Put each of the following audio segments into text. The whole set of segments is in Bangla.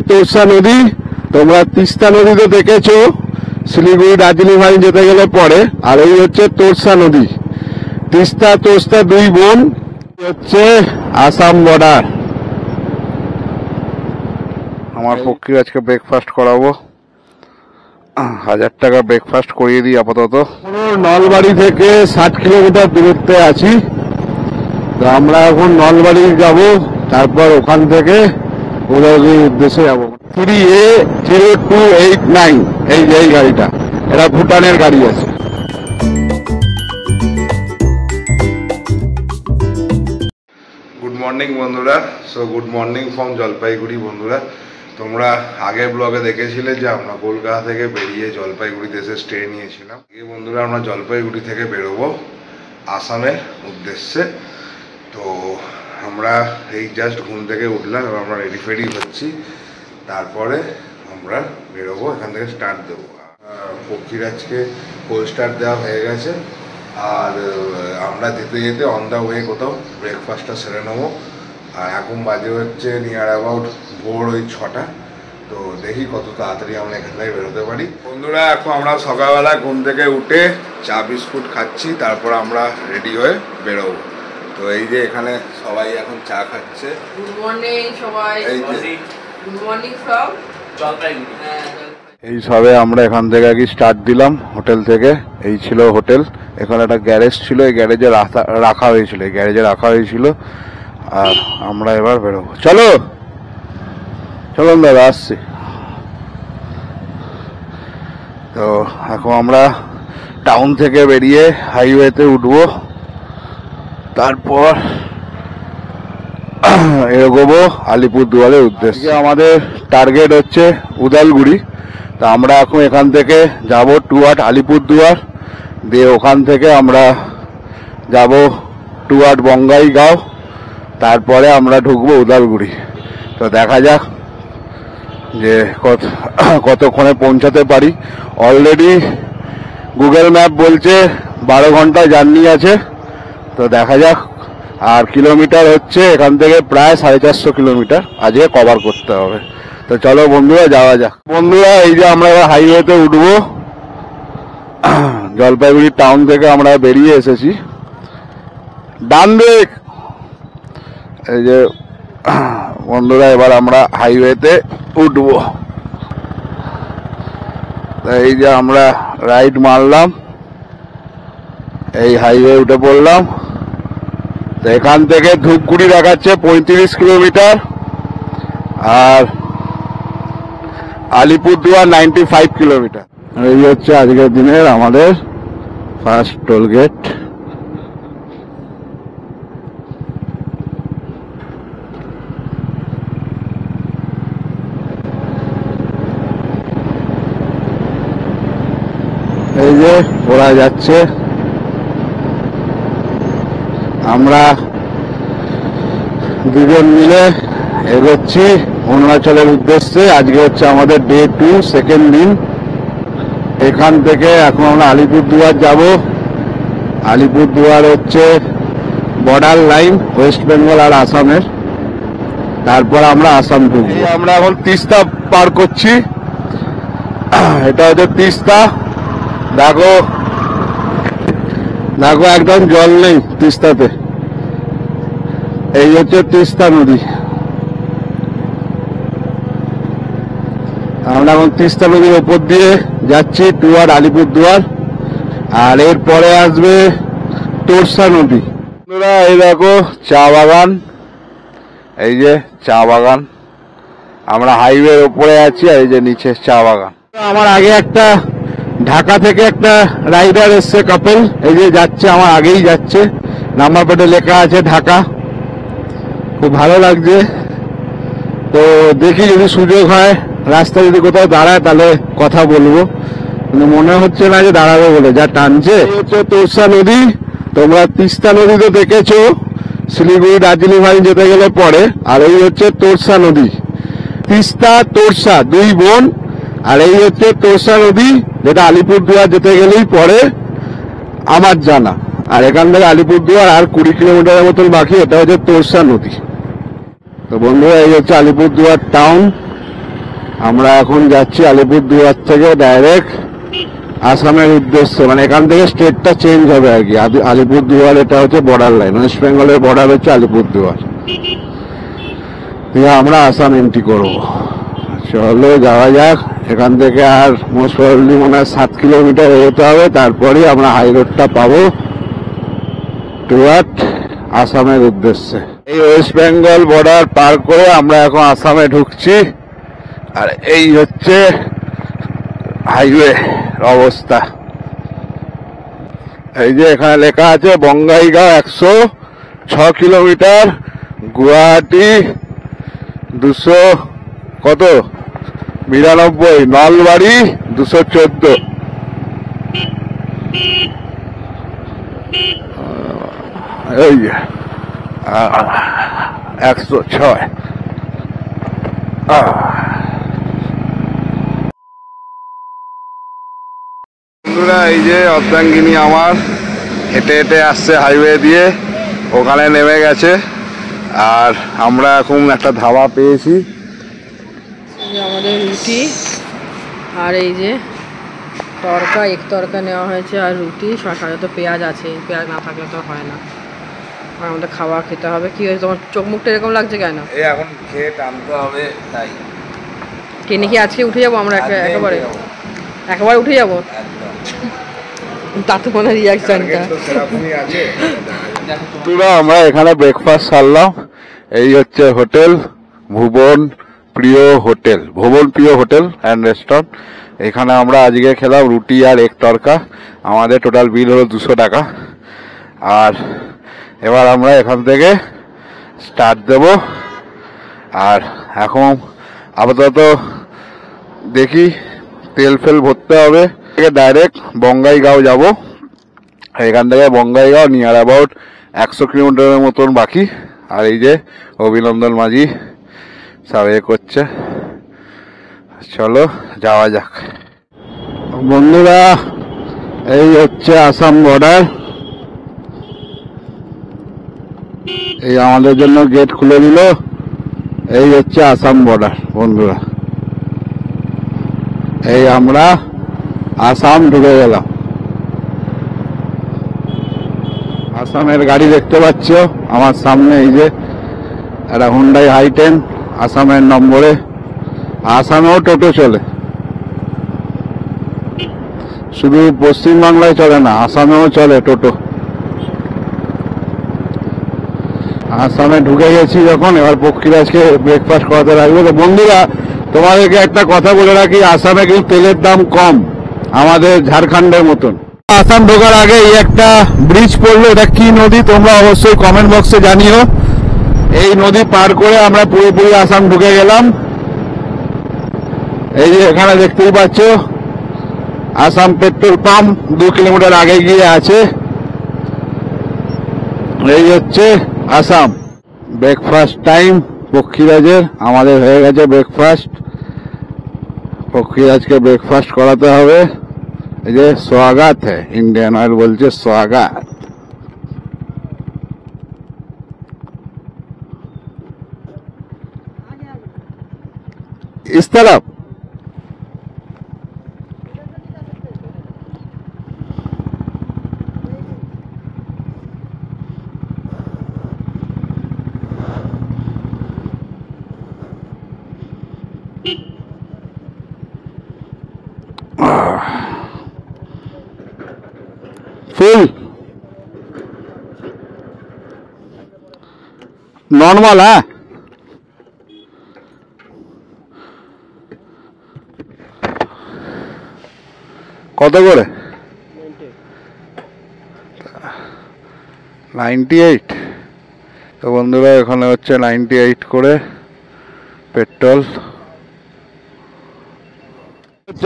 তোরসা নদী। তোমরা তিস্তা নদী তো দেখেছো শিলিগুড়ি দার্জিলিং ভাই যেতে গেলে পরে, আর এই হচ্ছে তোরসা নদী। তিস্তা তোরসা দুই বোন, হচ্ছে আসাম বর্ডার। আমার পক্ষে আজকে ব্রেকফাস্ট করাবো, 1000 টাকা ব্রেকফাস্ট করিয়ে দিই আপাতত। নলবাড়ি থেকে 60 কিলোমিটার দূরত্বে আছি। তো আমরা এখন নলবাড়ি যাব, তারপর ওখান থেকে উদয়গিরির উদ্দেশ্যে যাব। 3A0289 এই যে এই গাড়িটা, এটা ভুটানের গাড়ি আছে। গুড মর্নিং বন্ধুরা। So good morning from Jalpaiguri. বন্ধুরা, তোমরা আগের ব্লগে দেখেছিলে যে আমরা কলকাতা থেকে বেরিয়ে জলপাইগুড়িতে এসে স্টে নিয়েছিলাম। বন্ধুরা, আমরা জলপাইগুড়ি থেকে বেরোবো আসামের উদ্দেশ্যে। তো আমরা এই জাস্ট ঘুম থেকে উঠলাম, এবার আমরা রেডি ফেডি হচ্ছি, তারপরে আমরা বেরোবো, এখান থেকে স্টার্ট দেবো। পক্ষীর আজকে কোল স্টার্ট দেওয়া হয়ে গেছে, আর আমরা যেতে যেতে অন দ্য ওয়ে কোথাও ব্রেকফাস্টটা সেরে নেবো। আর এখন বাজে হচ্ছে নিয়ার অ্যাবাউট ভোর ওই 6টা। তো দেখি কত তাড়াতাড়ি আমরা এখান থেকে বেরোতে পারি। বন্ধুরা, এখন আমরা সকালবেলা ঘুম থেকে উঠে চা বিস্কুট খাচ্ছি, তারপর আমরা রেডি হয়ে বেরোবো। তো এই যে এখানে সবাই এখন চা খাচ্ছে। গুড মর্নিং সবাই। Good morning from Jalpaiguri. এই সবে আমরা এখান থেকে আর কি স্টার্ট দিলাম হোটেল থেকে। এই ছিল হোটেল, এখানে একটা গ্যারেজ ছিল, এই গ্যারেজে রাখা হয়েছিল, এই গ্যারেজে রাখা হয়েছিল। আর আমরা এবার বেরোবো। চলো চলুন দাদা, আসছি। তো এখন আমরা টাউন থেকে বেরিয়ে হাইওয়েতে উঠবো, তারপর এগোবো আলিপুরদুয়ারের উদ্দেশ্যে। আমাদের টার্গেট হচ্ছে উদালগুড়ি। তা আমরা এখন এখান থেকে যাব টুয়ার্ড আলিপুরদুয়ার, দিয়ে ওখান থেকে আমরা যাব টুয়ার্ড বঙ্গাইগাঁও, তারপরে আমরা ঢুকবো উদালগুড়ি। তো দেখা যাক যে কতক্ষণে পৌঁছাতে পারি। অলরেডি গুগল ম্যাপ বলছে 12 ঘন্টা জার্নি আছে। তো দেখা যাক। আর কিলোমিটার হচ্ছে এখান থেকে প্রায় 450 কিলোমিটার আজকে কভার করতে হবে। তো চলো বন্ধুরা, যাওয়া যাক। বন্ধুরা, এই যে আমরা এবার হাইওয়েতে উঠবো, জলপাইগুড়ি টাউন থেকে আমরা বেরিয়ে এসেছি। ডান দিক। এই যে বন্ধুরা, এবার আমরা হাইওয়েতে উঠবো। এই যে আমরা রাইট মারলাম, এই হাইওয়ে উঠে পড়লাম। তো এখান থেকে ধূপগুড়ি দেখাচ্ছে 35 কিলোমিটার, আর আলিপুরদুয়ার 95 কিলোমিটার। এই হচ্ছে আজকের দিনের আমাদের ফার্স্ট টোল গেট। এই যে ওরা যাচ্ছে, আমরা দুজন মিলে এগোচ্ছি অরুণাচলের উদ্দেশ্যে। আজকে হচ্ছে আমাদের ডে 2, সেকেন্ড দিন। এখান থেকে এখন আমরা আলিপুরদুয়ার যাব। আলিপুরদুয়ার হচ্ছে বর্ডার লাইন ওয়েস্ট বেঙ্গল আর আসামের, তারপর আমরা আসাম ঢুকবো। আমরা এখন তিস্তা পার করছি, এটা হচ্ছে তিস্তা। দেখো দেখো, একদম জল নেই তিস্তাতে। এই হচ্ছে তিস্তা নদী। আমরা এখন তিস্তা নদীর ওপর দিয়ে যাচ্ছি টুয়ার্ড আলিপুরদুয়ার, আর এরপরে আসবে তোরসা নদী। বন্ধুরা, এই দেখো চা বাগান, এই যে চা বাগান। আমরা হাইওয়ের ওপরে আছি, আর এই যে নিচে চা বাগান। আমার আগে একটা ঢাকা থেকে একটা রাইডার এসছে, কাপল। এই যে যাচ্ছে, আমার আগেই যাচ্ছে, নাম্বার প্লেটে লেখা আছে ঢাকা। খুব ভালো লাগছে। তো দেখি যদি সুযোগ হয়, রাস্তায় যদি কোথাও দাঁড়ায় তাহলে কথা বলবো, কিন্তু মনে হচ্ছে না যে দাঁড়াবে বলে, যা টানছে। হচ্ছে তোরসা নদী। তোমরা তিস্তা নদী তো দেখেছো শিলিগুড়ি দার্জিলিং ভাই যেতে গেলে পরে, আর এই হচ্ছে তোরসা নদী। তিস্তা তোরসা দুই বোন, আর এই হচ্ছে তোরসা নদী, যেটা আলিপুরদুয়ার যেতে গেলেই পরে আমার জানা। আর এখান থেকে আলিপুরদুয়ার আর 20 কিলোমিটারের মতন বাকি, এটা হচ্ছে তোরসা নদী। তো বন্ধুরা, এই হচ্ছে আলিপুরদুয়ার টাউন। আমরা এখন যাচ্ছি আলিপুরদুয়ার থেকে ডাইরেক্ট আসামের উদ্দেশ্যে, মানে এখান থেকে স্টেটটা চেঞ্জ হবে আর কি। আলিপুরদুয়ার এটা হচ্ছে বর্ডার লাইন, ওয়েস্ট বেঙ্গলের বর্ডার হচ্ছে আলিপুরদুয়ার, দিয়ে আমরা আসাম এন্ট্রি করব। চলো যাওয়া যাক। এখান থেকে আর মোস্ট প্রবাবলি মনে হয় 7 কিলোমিটার এগোতে হবে, তারপরেই আমরা হাই রোডটা পাবো টুয়ার্ড আসামের উদ্দেশ্যে। এই ওয়েস্ট বেঙ্গল বর্ডার পার করে আমরা এখন আসামে ঢুকছি, আর এই হচ্ছে হাইওয়ে অবস্থা। এই যে এখানে লেখা আছে বঙ্গাইগাঁও 106 কিলোমিটার, গুয়াহাটি 200 কত 92, নলবাড়ি 214। এই 106। বন্ধুরা এই যে অর্ধাঙ্গিনী আমার হেঁটে হেঁটে আসছে হাইওয়ে দিয়ে, ওখানে নেমে গেছে, আর আমরা এখন একটা ধাবা পেয়েছি। আমাদের রুটি আর এই যে তরকা, এক তরকা নেওয়া হয়েছে, আর রুটি, সাথে তো পেঁয়াজ আছে, পেঁয়াজ না থাকলে তো হয় না। আর আমাদের খাবার খেতে হবে। কি হয়েছে তোমার চোখ মুখটা এরকম লাগছে কেন? এই এখন খেয়ে টানতে হবে তাই। কিনে কি আজকে উঠে যাবো আমরা একেবারে উঠে যাবো? তাতে মনে হয় রিয়াকশনটা আমরা এখানে ব্রেকফাস্ট সারলাম। এই হচ্ছে হোটেল ভুবন প্রিয় হোটেল, ভুবন প্রিয় হোটেল অ্যান্ড রেস্টুরেন্ট। এখানে আমরা আজকে খেলাম রুটি আর এক তরকা, আমাদের টোটাল বিল হলো 200 টাকা। আর এবার আমরা এখান থেকে স্টার্ট দেব। আর এখন আপাতত দেখি তেল ফেল ভরতে হবে, ডাইরেক্ট বঙ্গাইগাঁও যাব। এখান থেকে বঙ্গাইগাঁও নিয়ার অ্যাবাউট 100 কিলোমিটারের মতন বাকি। আর এই যে অভিনন্দন মাঝি সব করছে, চলো যাওয়া যাক। বন্ধুরা এই হচ্ছে আসাম বর্ডার, এই আমাদের জন্য গেট খুলে দিল। এই হচ্ছে আসাম বর্ডার বন্ধুরা, এই আমরা আসাম ঢুকে গেলাম। আসামের গাড়ি দেখতে পাচ্ছ আমার সামনে, এই যে একটা হুন্ডাই i10 আসামের নম্বরে। আসামেও টোটো চলে, শুধু পশ্চিমবাংলায় চলে না, আসামেও চলে টোটো। আসামে ঢুকে গেছি যখন, এবার পক্ষীরাজকে ব্রেকফাস্ট করাতে লাগবে। তো বন্ধুরা তোমাদেরকে একটা কথা বলে রাখি, আসামে কিন্তু তেলের দাম কম আমাদের ঝাড়খণ্ডের মতন। আসাম ঢোকার আগে এই একটা ব্রিজ পড়লো, এটা কি নদী তোমরা অবশ্যই কমেন্ট বক্সে জানিও। এই নদী পার করে আমরা পুরোপুরি আসাম ঢুকে গেলাম। এই যে এখানে দেখতেই পাচ্ছ আসাম পেট্রোল পাম্প 2 কিলোমিটার আগে গিয়ে আছে। এই হচ্ছে আসাম। ব্রেকফাস্ট টাইম পক্ষীরাজের, আমাদের হয়ে গেছে ব্রেকফাস্ট। পক্ষীরাজকে ব্রেকফাস্ট করাতে হবে। এই যে স্বাগত है, इंडियन ऑयल বলছে স্বাগত। इस तरफ फुल नॉर्मल है। কত করে? 98। তো বন্ধুরা এখানে হচ্ছে 98 করে পেট্রোল।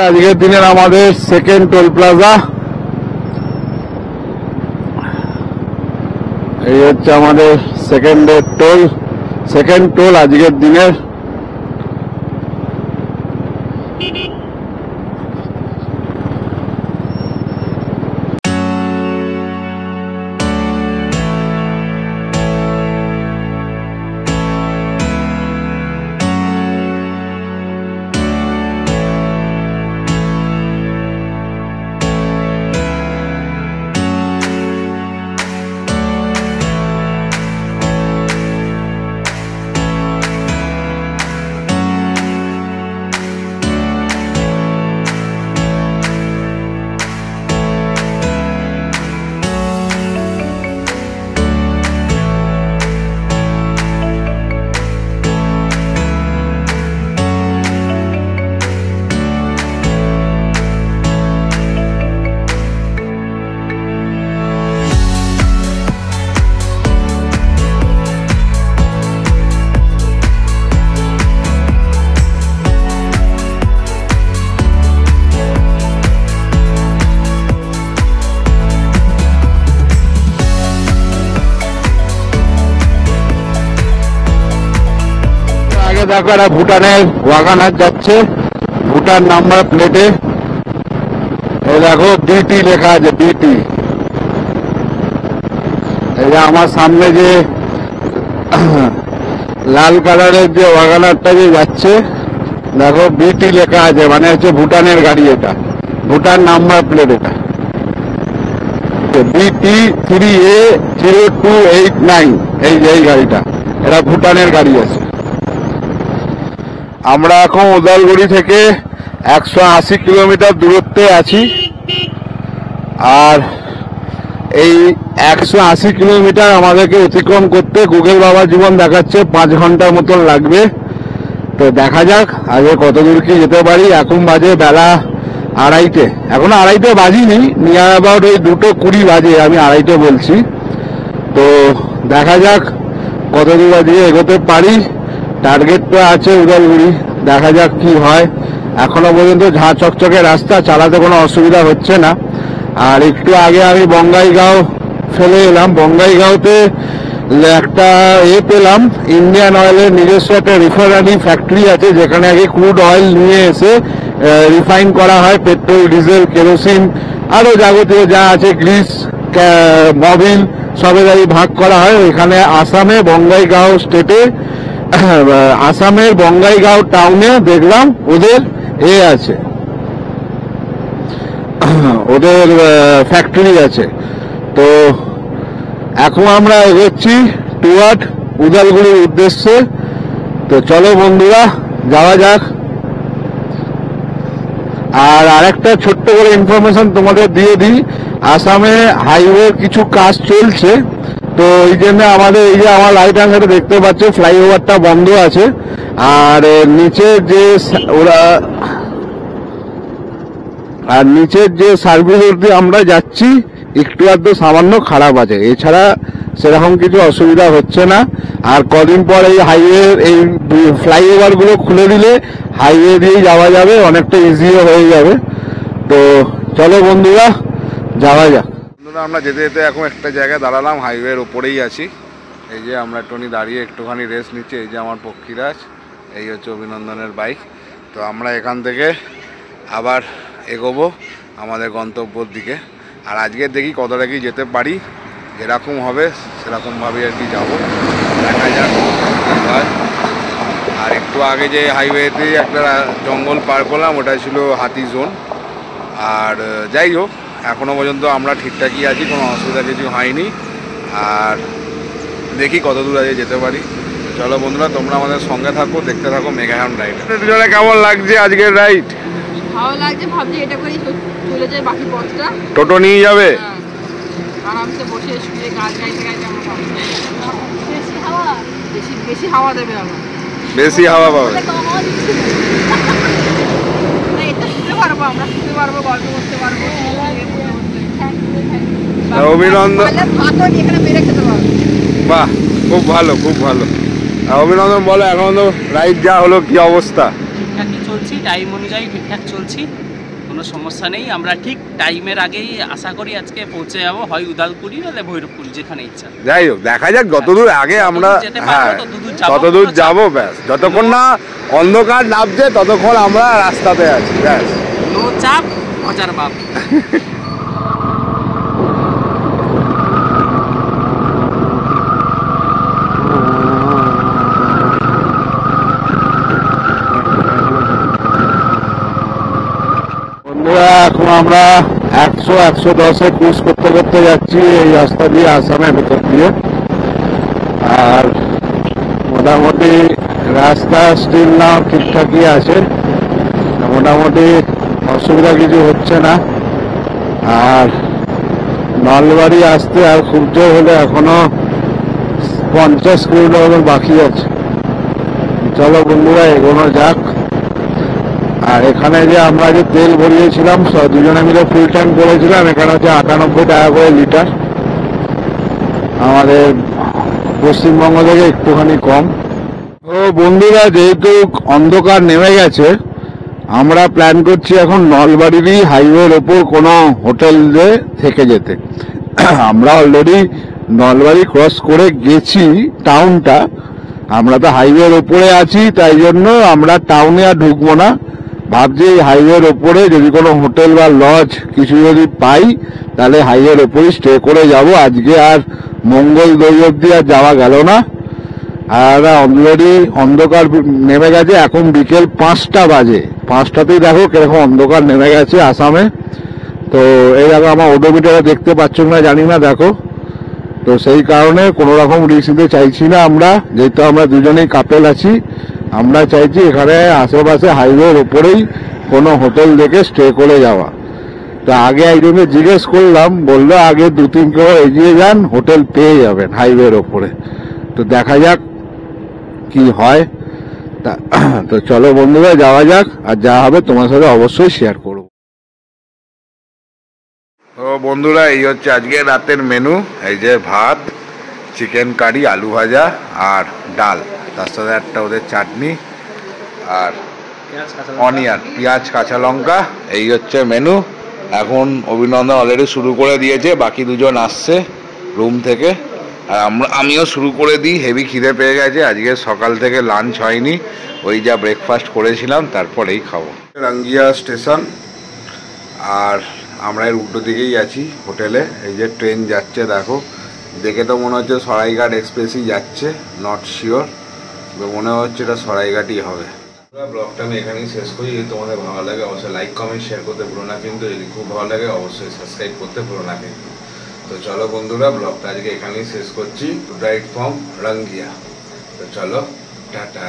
আজকের দিনের আমাদের সেকেন্ড টোল প্লাজা। এই হচ্ছে আমাদের সেকেন্ড টোল আজকের দিনের। দেখো একটা ভুটানের ওয়াগানার যাচ্ছে, ভুটান নাম্বার প্লেটে। এই দেখো বিটি লেখা আছে, বিটি। এই যে আমার সামনে যে লাল কালারের যে ওয়াগানারটা যে যাচ্ছে, দেখো বিটি লেখা আছে, মানে হচ্ছে ভুটানের গাড়ি। এটা ভুটান নাম্বার প্লেট, এটা BT3A0289। এই যে এই গাড়িটা, এটা ভুটানের গাড়ি আছে। আমরা এখন উদালগুড়ি থেকে 180 কিলোমিটার দূরত্বে আছি। আর এই 180 কিলোমিটার আমাদেরকে অতিক্রম করতে গুগল বাবা জীবন দেখাচ্ছে 5 ঘন্টার মতন লাগবে। তো দেখা যাক আগে কত দূর কি যেতে পারি। এখন বাজে বেলা 2:30, এখনো 2:30 বাজিনি, নিয়ার অ্যাবাউট ওই 2:20 বাজে, আমি 2:30 বলছি। তো দেখা যাক কত দূর দিয়ে এগোতে পারি। টার্গেট তো আছে উদালগুড়ি, দেখা যাক কি হয়। এখনো পর্যন্ত ঝাঁ চকচকে রাস্তা, চালাতে কোনো অসুবিধা হচ্ছে না। আর একটু আগে আমি বঙ্গাইগাঁও ফেলে এলাম। বঙ্গাইগাঁওতে একটা পেলাম, ইন্ডিয়ান অয়েলের নিজস্ব একটা রিফাইনারি ফ্যাক্টরি আছে, যেখানে আগে ক্রুড অয়েল নিয়ে এসে রিফাইন করা হয়, পেট্রোল, ডিজেল, কেরোসিন, আরো যাবতীয় যা আছে, গ্রিস, মবিল, সবেদারি ভাগ করা হয়। এখানে আসামে বঙ্গাইগাঁও স্টেটে, আসামের বঙ্গাইগাঁও টাউনে দেখলাম ওদের আছে, ওদের ফ্যাক্টরি আছে। তো এখন আমরা এগোচ্ছি টুয়ার্ড উদালগুড়ির উদ্দেশ্যে। তো চলো বন্ধুরা, যাওয়া যাক। আর আরেকটা ছোট্ট করে ইনফরমেশন তোমাদের দিয়ে দিই, আসামে হাইওয়ে কিছু কাজ চলছে। তো এই জন্য আমাদের এই যে আমার রাইট হ্যান্ড সাইডে দেখতে পাচ্ছ ফ্লাইওভারটা বন্ধ আছে। আর নিচের যে সার্ভিস দিয়ে আমরা যাচ্ছি একটু আধটু সামান্য খারাপ আছে, এছাড়া সেরকম কিছু অসুবিধা হচ্ছে না। আর কদিন পর এই হাইওয়ে, এই ফ্লাইওভার গুলো খুলে দিলে হাইওয়ে দিয়ে যাওয়া যাবে, অনেকটা ইজিও হয়ে যাবে। তো চলো বন্ধুরা, যাওয়া যাক। বন্ধুরা, আমরা যেতে যেতে এখন একটা জায়গায় দাঁড়ালাম, হাইওয়ের ওপরেই আছি। এই যে আমরা টনি দাঁড়িয়ে একটুখানি রেস্ট নিচ্ছি। এই যে আমার পক্ষীরাজ, এই হচ্ছে অভিনন্দনের বাইক। তো আমরা এখান থেকে আবার এগোবো আমাদের গন্তব্যর দিকে। আর আজকে দেখি কতটা কি যেতে পারি, যেরকম হবে সেরকমভাবেই আর কি যাবো, দেখা যাক কী হয়। আর একটু আগে যে হাইওয়েতে একটা জঙ্গল পার করলাম, ওটা ছিল হাতি জোন। আর যাই হোক, এখনও পর্যন্ত আমরা ঠিকঠাকই আছি, কোনো অসুবিধা কিছু হয়নি। আর দেখি কত দূর আগে যেতে পারি। চলো বন্ধুরা, তোমরা আমাদের সঙ্গে থাকো, দেখতে থাকো মেঘাহাম রাইড। দুজনে কেমন লাগছে আজকের রাইড? ভালো লাগছে, ভাবছি এটা করেই চলে যায় বাকি পথটা। টোটো নিয়ে যাবে? আরামসে বসে শুয়ে গাছ গাইতে গাইতে আমরা পাবো। বেশি হাওয়া দেবে আমার, বেশি হাওয়া পাবে। এটা শুতে পারবো, আমরা শুতে পারবো, গল্প করতে পারবো। অভিনন্দন, এখানে পেরে খেতে পারবো। বাহ, খুব ভালো, খুব ভালো। অভিনন্দন, বলো এখন তো রাইড যা হলো, কি অবস্থা? ঠিকঠাকই চলছি, টাইম অনুযায়ী ঠিকঠাক চলছি, কোনো সমস্যা নেই। আমরা ঠিক টাইমের আগেই আশা করি আজকে পৌঁছে যাবো, হয় উদালগুড়ি নাহলে ভৈরবপুর, যেখানে ইচ্ছা। যাই হোক, দেখা যাক যতদূর আগে আমরা, হ্যাঁ ততদূর যাবো। ব্যাস, যতক্ষণ না অন্ধকার নামছে ততক্ষণ আমরা রাস্তাতে আছি। ব্যাস, নো চাপ, মজার বাপ। এখন আমরা 100-110-এ ক্রুজ করতে করতে যাচ্ছি এই রাস্তা দিয়ে, আসামের ভেতর দিয়ে। আর মোটামুটি রাস্তা স্টিল না ঠিকঠাকই আছে, মোটামুটি অসুবিধা কিছু হচ্ছে না। আর নলবাড়ি আসতে আর খুব জোর হলে এখনো 50 কিলোমিটার বাকি আছে। চলো বন্ধুরা, এগোনো যাক। আর এখানে যে আমরা যে তেল ভরিয়েছিলাম, দুজনে মিলে ফুল ট্যাঙ্ক করেছিলাম, এখানে হচ্ছে 98 টাকা করে লিটার। আমাদের পশ্চিমবঙ্গ থেকে একটুখানি কম। তো বন্ধুরা, যেহেতু অন্ধকার নেমে গেছে, আমরা প্ল্যান করছি এখন নলবাড়িরই হাইওয়ের ওপর কোনো হোটেলে থেকে যেতে। আমরা অলরেডি নলবাড়ি ক্রস করে গেছি টাউনটা, আমরা তো হাইওয়ের ওপরে আছি, তাই জন্য আমরা টাউনে আর ঢুকবো না। ভাবছি এই হাইওয়ের ওপরে যদি কোনো হোটেল বা লজ কিছু যদি পাই, তাহলে হাইওয়ের ওপরেই স্টে করে যাব। আজকে আর মঙ্গল দই অব্দি আর যাওয়া গেল না। আর অলরেডি অন্ধকার নেমে গেছে, এখন বিকেল 5টা বাজে। 5টাতেই দেখো কিরকম অন্ধকার নেমে গেছে আসামে। তো এই দেখো আমার ওডোমিটারে দেখতে পাচ্ছ না জানি না, দেখো। তো সেই কারণে কোনো রকম রিস্ক নিতে চাইছি না আমরা, যেহেতু আমরা দুজনেই কাপেল আছি। আমরা চাইছি এখানে আশেপাশে হাইওয়ের ওপরেই কোনো হোটেল দেখে স্টে করে যাওয়া। তো আগে একজনকে জিজ্ঞেস করলাম, বললো আগে 2-3 কিলো এগিয়ে যান, হোটেল পেয়ে যাবেন হাইওয়ের ওপরে। তো দেখা যাক কি হয়। তো চলো বন্ধুরা যাওয়া যাক, আর যা হবে তোমার সাথে অবশ্যই শেয়ার করব। তো বন্ধুরা এই হচ্ছে আজকে রাতের মেনু। এই যে ভাত, চিকেন কারি, আলু ভাজা আর ডাল, তার সাথে একটা ওদের চাটনি আর অনিয়ন, পেঁয়াজ, কাঁচা লঙ্কা। এই হচ্ছে মেনু। এখন অভিনন্দন অলরেডি শুরু করে দিয়েছে, বাকি দুজন আসছে রুম থেকে। আর আমিও শুরু করে দিই, হেভি খিদে পেয়ে গেছে। আজকে সকাল থেকে লাঞ্চ হয়নি, ওই যা ব্রেকফাস্ট করেছিলাম তারপরেই খাবো। রাঙ্গিয়া স্টেশন, আর আমরা এর উল্টো দিকেই আছি হোটেলে। এই যে ট্রেন যাচ্ছে দেখো, দেখে তো মনে হচ্ছে সরাইঘাট এক্সপ্রেসই যাচ্ছে, নট শিওর, মনে হচ্ছে এটা সরাইঘাটই হবে। ব্লগটা আমি এখানেই শেষ করি। যদি তোমাদের ভালো লাগে অবশ্যই লাইক কমেন্ট শেয়ার করতে ভুলো না, কিন্তু যদি খুব ভালো লাগে অবশ্যই সাবস্ক্রাইব করতে ভুলো না কিন্তু। তো চলো বন্ধুরা, ব্লগটা আজকে এখানেই শেষ করছি। Right from Rangia. তো চলো, টাটা।